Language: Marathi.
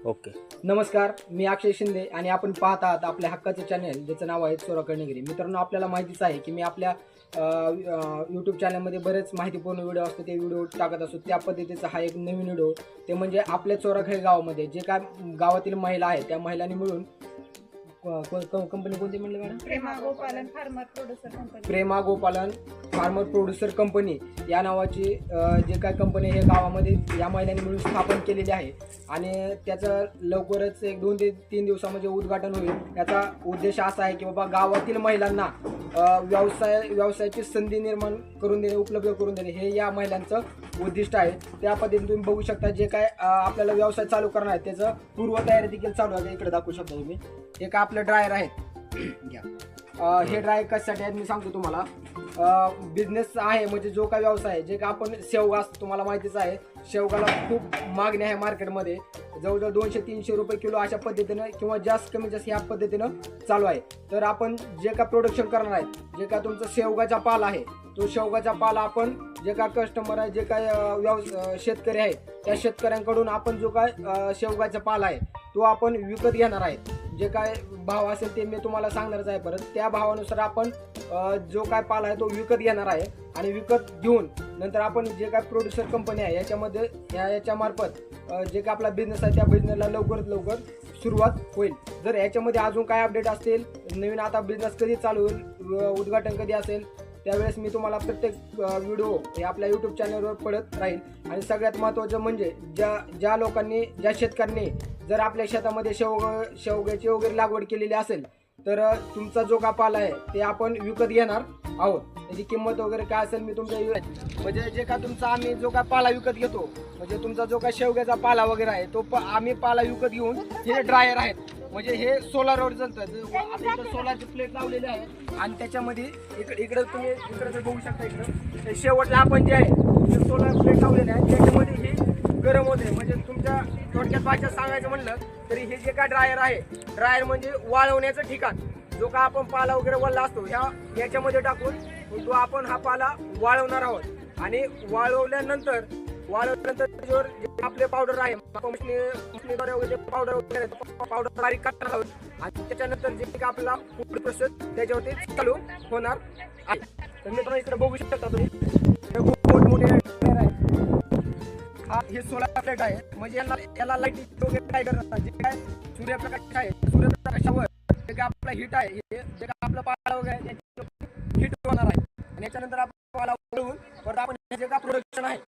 ओके. नमस्कार, मी अक्षय शिंदे आणि आपण पाहत आहात आपल्या हक्काचे चॅनल ज्याचं नाव आहे चोरा कळणगिरी. मित्रांनो, आपल्याला माहितीच आहे की मी आपल्या यूट्यूब चॅनलमध्ये बरेच माहितीपूर्ण व्हिडिओ असतो, ते व्हिडिओ टाकत असतो. त्या पद्धतीचा हा एक नवीन व्हिडिओ, ते म्हणजे आपल्या चोराखळी गावामध्ये जे काय गावातील महिला आहेत त्या महिलांनी मिळून कंपनी कोणती म्हणली मॅडम? प्रेमा गोपालन फार्मर प्रोड्युसर कंपनी. प्रेमा गोपालन फार्मर प्रोड्युसर कंपनी या नावाची जे काय कंपनी हे गावामध्ये या महिलांनी मिळून स्थापन केलेली आहे आणि त्याचं लवकरच 1-2 ते 3 दिवसामध्ये उद्घाटन होईल. याचा उद्देश असा आहे की बाबा गावातील महिलांना व्यवसायाची संधी निर्माण करून देणे, उपलब्ध करून देणे हे या महिलांचं उद्दिष्ट आहे. त्या पद्धतीने तुम्ही बघू शकता जे काय आपल्याला व्यवसाय चालू करणार आहे त्याचं पूर्वतयारी देखील चालू आहे. इकडे दाखवू शकता तुम्ही. एक आपलं ड्रायर आहेत घ्या. हे ड्रायर कशासाठी आहेत मी सांगतो तुम्हाला. बिझनेस आहे म्हणजे जो काय व्यवसाय आहे, जे काय आपण शेवगा असतो तुम्हाला माहितीच आहे, शेवगाला खूप मागणी आहे मार्केटमध्ये. जवळजवळ 200-300 रुपये किलो अशा पद्धतीनं किंवा जास्त कमी जास्त ह्या पद्धतीनं चालू आहे. तर आपण जे काय प्रोडक्शन करणार आहे, जे काय तुमचा शेवगाचा पाला आहे, तो शेवगाचा पाला आपण जे काय कस्टमर आहे, जे काय शेतकरी आहेत त्या शेतकऱ्यांकडून आपण जो काय शेवगाचा पाला आहे तो आपण विकत घेणार आहे. जे काय भाव असेल ते मी तुम्हाला सांगणारच आहे. परत त्या भावानुसार आपण जो काय पाला आहे तो विकत घेणार आहे आणि विकत घेऊन नंतर आपण जे काय प्रोड्युसर कंपनी आहे याच्यामध्ये याच्यामार्फत जे काय आपला बिझनेस आहे त्या बिझनेसला लवकरात लवकर सुरुवात होईल. जर याच्यामध्ये अजून काय अपडेट असतील, नवीन आता बिझनेस कधी चालू होईल, उद्घाटन कधी असेल, त्यावेळेस मी तुम्हाला प्रत्येक व्हिडिओ हे आपल्या यूट्यूब चॅनलवर पडत राहील. आणि सगळ्यात महत्त्वाचं म्हणजे ज्या लोकांनी, ज्या शेतकऱ्यांनी जर आपल्या शेतामध्ये शेवग्याची वगैरे लागवड केलेली असेल तर तुमचा जो का पाला आहे ते आपण विकत घेणार आहोत. त्याची किंमत वगैरे काय असेल मी तुमच्या म्हणजे जे का तुमचा आम्ही जो काय पाला विकत घेतो, म्हणजे तुमचा जो काय शेवग्याचा पाला वगैरे आहे तो आम्ही पाला विकत घेऊन हे ड्रायर आहेत. म्हणजे हे सोलारवर चालतं. आता सोलारची प्लेट लावलेली आहे आणि त्याच्यामध्ये इकडे तुम्ही इकडे बघू शकता. इकडं शेवटला आपण जे आहे सोलार प्लेट लावलेले आहे त्याच्यामध्ये हे गरम होते. म्हणजे तुमच्या थोडक्यात भाषेत सांगायचं म्हणलं तरी हे जे काय ड्रायर आहे, ड्रायर म्हणजे वाळवण्याचं ठिकाण. जो का आपण पाला वगैरे वळला असतो याच्यामध्ये टाकून तो आपण हा पाला वाळवणार आहोत आणि वाळवल्यानंतर त्याच्यावर जे आपले पावडर आहे मशीनद्वारे वगैरे पावडर बारीक करणार आहोत आणि त्याच्यानंतर जे का आपला पुढील प्रोसेस त्याच्यावरती चालू होणार आहे. तर मित्रांनो इकडे बघू शकता तुम्ही, खूप मोठमोठे आहे. हा हे सोलार प्लेट आहे. म्हणजे याला लाईट वगैरे काय करणार, जे काय सूर्यप्रकाश आहे सूर्यप्रकाशावर जे काय आपला हिट आहे, जे काय आपलं पाला वगैरे हिट होणार आहे आणि याच्यानंतर आपण पाला वळवून परत आपण जे काय प्रोडक्शन आहे